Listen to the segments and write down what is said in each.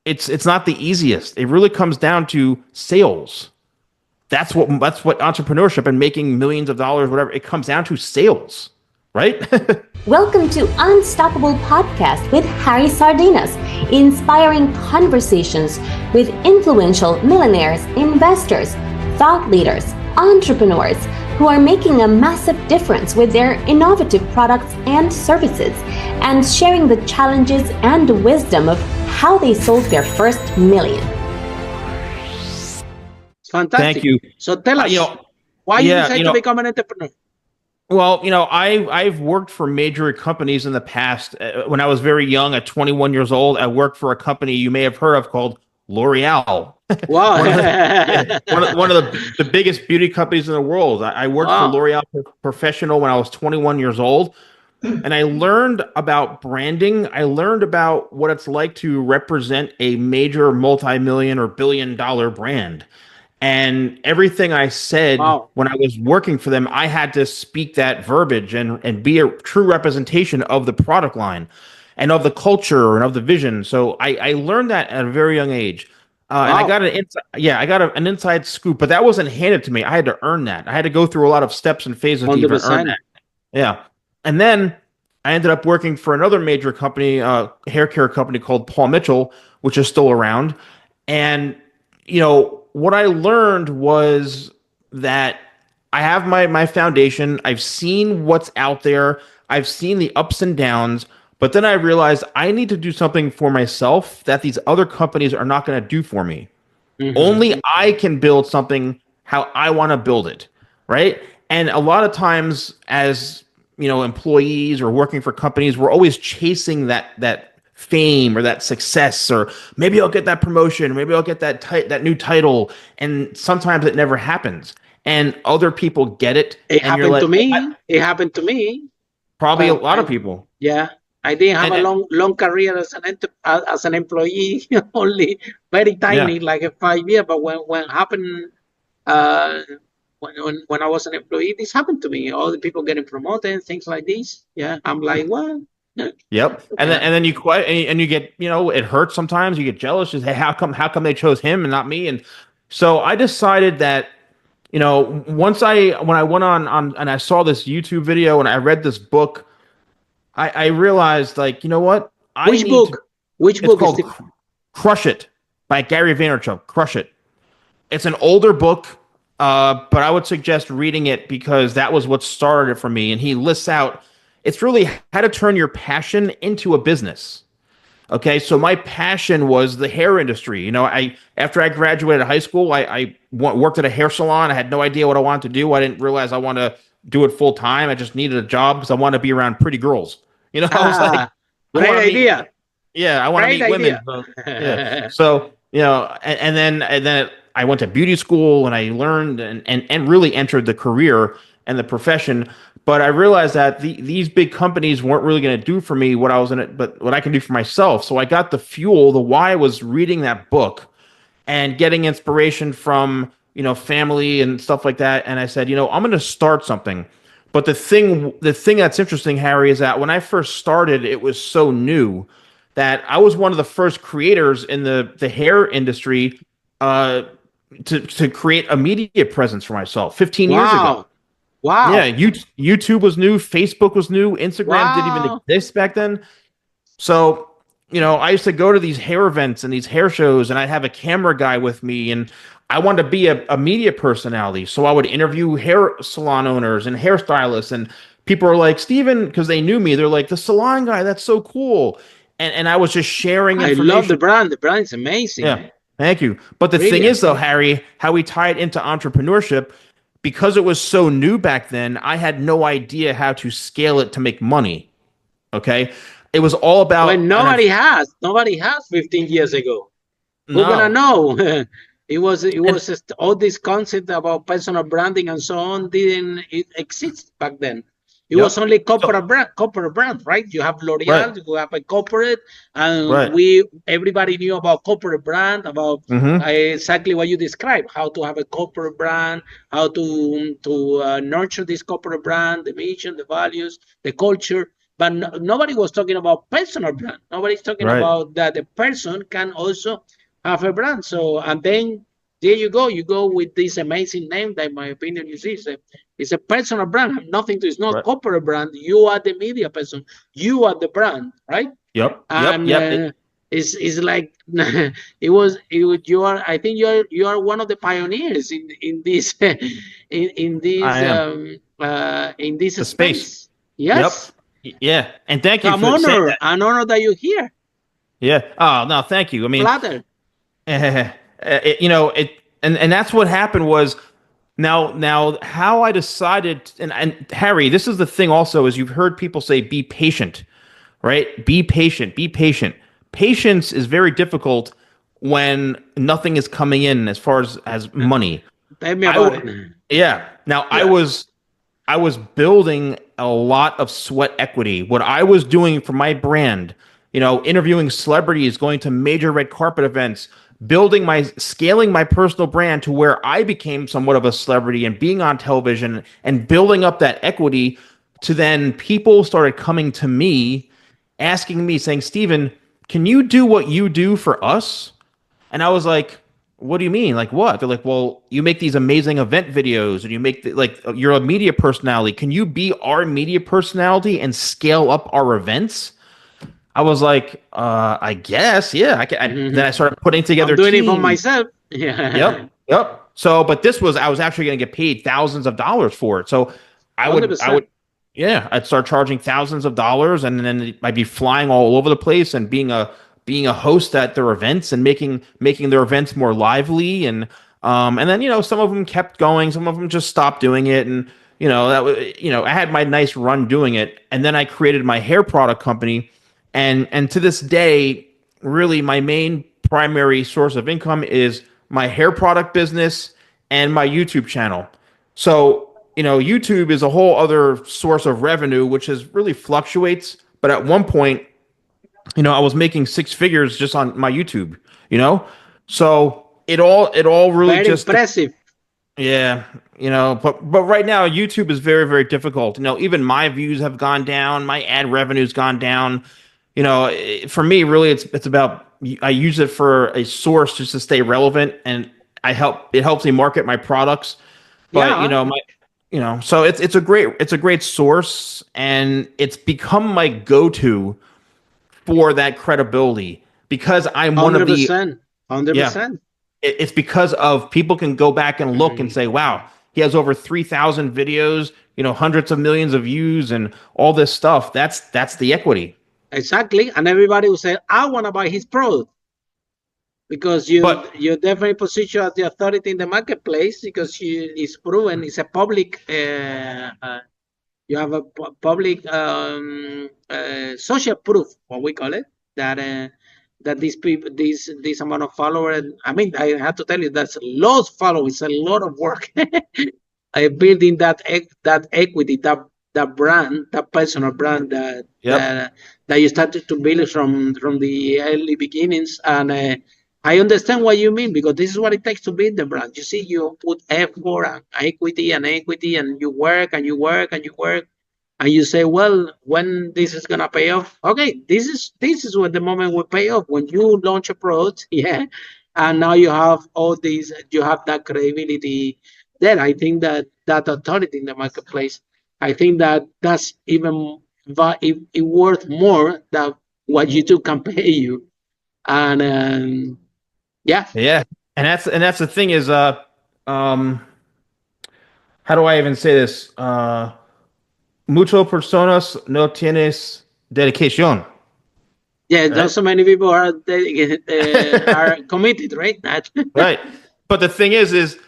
it's not the easiest. It really comes down to sales. That's what entrepreneurship and making millions of dollars, whatever, it comes down to sales, right? Welcome to Unstoppable Podcast with Harry Sardinas, inspiring conversations with influential millionaires, investors, thought leaders, entrepreneurs who are making a massive difference with their innovative products and services, and sharing the challenges and wisdom of how they sold their first million. Fantastic. Thank you. So tell us, why you decided to become an entrepreneur? Well, I've worked for major companies in the past. When I was very young, at 21 years old, I worked for a company you may have heard of called L'Oreal. Wow. one of the biggest beauty companies in the world. I worked for L'Oreal Professional when I was 21 years old. And I learned about branding. I learned about what it's like to represent a major multi-million or billion-dollar brand. And everything I said when I was working for them, I had to speak that verbiage and be a true representation of the product line and of the culture and of the vision. So I learned that at a very young age. And I got an inside scoop, but that wasn't handed to me. I had to earn that. I had to go through a lot of steps and phases to even earn that. Yeah. And then I ended up working for another major company, hair care company called Paul Mitchell, which is still around. And, what I learned was that I have my foundation. I've seen what's out there. I've seen the ups and downs. But then I realized I need to do something for myself that these other companies are not going to do for me. Mm-hmm. Only I can build something how I want to build it, right? And a lot of times as, employees or working for companies, we're always chasing that fame or that success, or maybe I'll get that promotion, maybe I'll get that new title, and sometimes it never happens. And other people get it. It happened to me. It happened to me. Probably a lot of people. Yeah. I didn't have a long career as an employee, only very tiny, like 5 years. But when happened, when I was an employee, this happened to me. All the people getting promoted, things like this. Yeah, I'm like, what? Yep. And then you quit, and you get, it hurts sometimes. You get jealous. Just, hey, how come they chose him and not me? And so I decided that, when I went on and I saw this YouTube video and I read this book, I realized, like, you know what? Which book? Which book is called Crush It by Gary Vaynerchuk. Crush It. It's an older book, but I would suggest reading it because that was what started it for me. And he lists out, it's really how to turn your passion into a business. Okay, so my passion was the hair industry. After I graduated high school, I worked at a hair salon. I had no idea what I wanted to do. I didn't realize I wanted to do it full time. I just needed a job because I wanted to be around pretty girls. I was like, great idea. I want to meet women. So, and then I went to beauty school and I learned and really entered the career and the profession. But I realized that these big companies weren't really going to do for me what I was in it, but what I can do for myself. So I got the fuel. The why was reading that book and getting inspiration from, family and stuff like that. And I said, I'm going to start something. But the thing that's interesting, Harry, is that when I first started, it was so new that I was one of the first creators in the hair industry to create a media presence for myself 15 years ago. Wow. Yeah, YouTube was new, Facebook was new, Instagram didn't even exist back then. So, I used to go to these hair events and these hair shows, and I'd have a camera guy with me, and I wanted to be a media personality. So I would interview hair salon owners and hairstylists, and people were like, Steven, because they knew me, they're like, the salon guy, that's so cool. And I was just sharing information. I love the brand. The brand is amazing. Yeah, thank you. But the thing is, though, Harry, how we tie it into entrepreneurship, because it was so new back then, I had no idea how to scale it to make money. Okay? It was all about... Well, nobody has 15 years ago. Who's gonna know? It was just all this concept about personal branding and so on didn't exist back then. It was only corporate brand, right? You have L'Oreal, you have a corporate, and everybody knew about corporate brand, about exactly what you described, how to have a corporate brand, how to nurture this corporate brand, the mission, the values, the culture. but nobody was talking about personal brand. Nobody's talking about that the person can also have a brand. So, and then there you go with this amazing name that, in my opinion, you see, it's a personal brand. Nothing to, it's not corporate brand. You are the media person. You are the brand, right? Yep. And it's like you are. I think you are one of the pioneers in this in this space. Yes. Yep. Yeah. And thank you for saying that. An honor that you're here. Yeah. Oh no, thank you. I mean, flattered. And that's what happened was now how I decided, and Harry, this is the thing also, is you've heard people say be patient, right? Be patient. Patience is very difficult when nothing is coming in as far as money. Tell me about it. Yeah. Now I was building a lot of sweat equity. What I was doing for my brand, interviewing celebrities, going to major red carpet events, scaling my personal brand to where I became somewhat of a celebrity and being on television and building up that equity, to then people started coming to me, asking me, saying, Steven, can you do what you do for us? And I was like, what do you mean? Like what? They're like, well, you make these amazing event videos and you make you're a media personality. Can you be our media personality and scale up our events? I was like, I guess, yeah. I can. Then I started putting together. I'm doing it for myself. Yeah. Yep. So, but I was actually going to get paid thousands of dollars for it. So I would, I'd start charging thousands of dollars, and then I'd be flying all over the place and being a host at their events and making their events more lively. And then, some of them kept going, some of them just stopped doing it. And, I had my nice run doing it. And then I created my hair product company. And to this day, really my main primary source of income is my hair product business and my YouTube channel. So, YouTube is a whole other source of revenue, which really fluctuates. But at one point, I was making six figures just on my YouTube, so it all really very just impressive. Yeah. But right now YouTube is very, very difficult. Even my views have gone down. My ad revenue's gone down. For me, really, it's about, I use it for a source just to stay relevant, and it helps me market my products. But so it's a great source, and it's become my go-to for that credibility, because I'm 100%, one of the 100%. Yeah, it's because of people can go back and look and say, wow, he has over 3,000 videos, hundreds of millions of views and all this stuff. That's the equity. Exactly. And everybody will say, I want to buy his product, because you definitely position as the authority in the marketplace, because it's proven, it's a public, you have a public social proof, what we call it, that these people, this amount of followers. I mean, I have to tell you, that's a lot of followers, a lot of work. Building that equity, that brand, that personal brand that you started to build from the early beginnings. And I understand what you mean, because this is what it takes to build the brand. You see, you put effort and equity, and you work and you work and you work, and you say, well, when this is gonna pay off? Okay, this is when the moment will pay off, when you launch a product, and now you have all these, you have that credibility there. I think that authority in the marketplace, I think that's even it worth more than what YouTube can pay you. And yeah, and that's the thing is, how do I even say this? Muchas personas no tienes dedicación. Yeah, right? So many people are committed, right? Right. But the thing is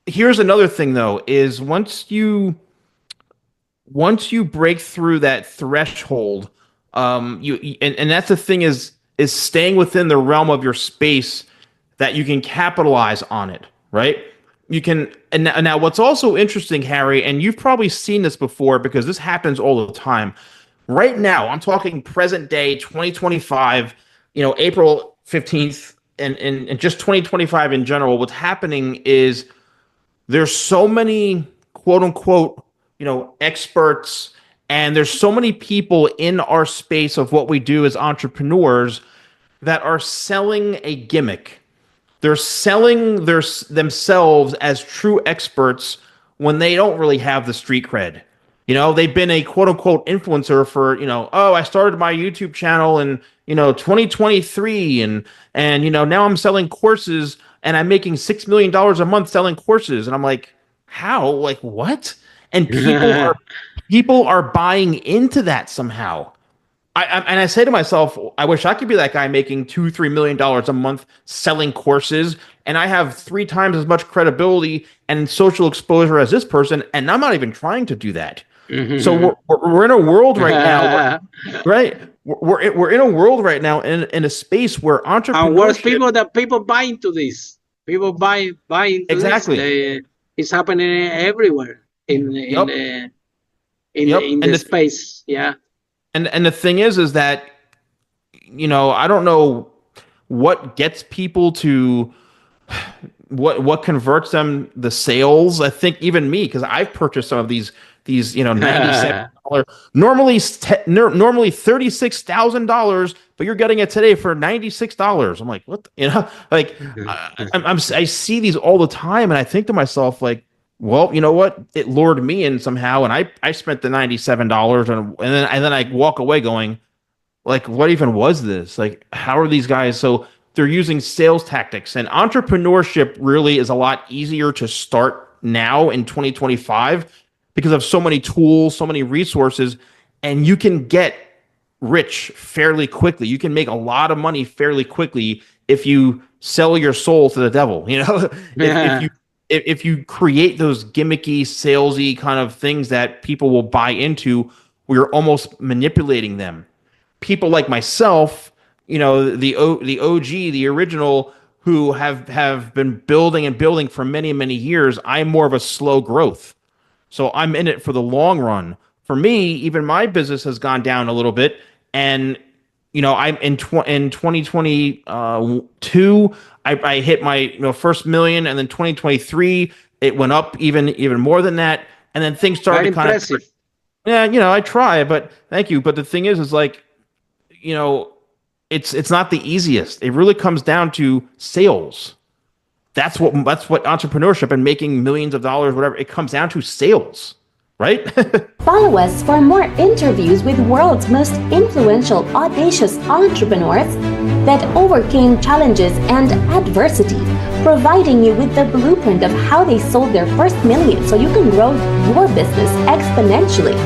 here's another thing though, is once you break through that threshold, and that's the thing is staying within the realm of your space, that you can capitalize on it, right? You can, and now what's also interesting, Harry, and you've probably seen this before because this happens all the time. Right now, I'm talking present day, 2025, April 15th, and just 2025 in general. What's happening is there's so many quote unquote, experts And there's so many people in our space of what we do as entrepreneurs that are selling a gimmick. They're selling themselves as true experts when they don't really have the street cred. They've been a quote unquote influencer for, oh, I started my YouTube channel in, 2023 and now I'm selling courses and I'm making $6 million a month selling courses. And I'm like, how? Like what? And people are buying into that somehow. I say to myself, I wish I could be that guy making $2-3 million a month selling courses, and I have 3 times as much credibility and social exposure as this person, and I'm not even trying to do that. So we're in a world right now, right? We're in a world right now in a space where entrepreneurship. And where people buy into this. People buy into exactly. This. It's happening everywhere in the space. Yeah. And the thing is that, I don't know what gets people to what converts them the sales. I think even me, because I've purchased some of these $97 normally $36,000, but you're getting it today for $96. I'm like, what? I see these all the time, and I think to myself, like, well, you know what? It lured me in somehow, and I spent the $97, and then I walk away going, like, what even was this? Like, how are these guys? So they're using sales tactics, and entrepreneurship really is a lot easier to start now in 2025 because of so many tools, so many resources, and you can get rich fairly quickly. You can make a lot of money fairly quickly if you sell your soul to the devil. If you create those gimmicky, salesy kind of things that people will buy into, we're almost manipulating them. People like myself, the OG, the original, who have been building and building for many, many years, I'm more of a slow growth. So I'm in it for the long run. For me, even my business has gone down a little bit, and I'm in 2022. I hit my first million, and then 2023 it went up even more than that, and then things started to kind of. Yeah, I try, but thank you. But the thing is like, it's not the easiest. It really comes down to sales. That's what entrepreneurship and making millions of dollars, whatever, it comes down to sales, right? Follow us for more interviews with world's most influential, audacious entrepreneurs that overcame challenges and adversity, providing you with the blueprint of how they sold their first million so you can grow your business exponentially.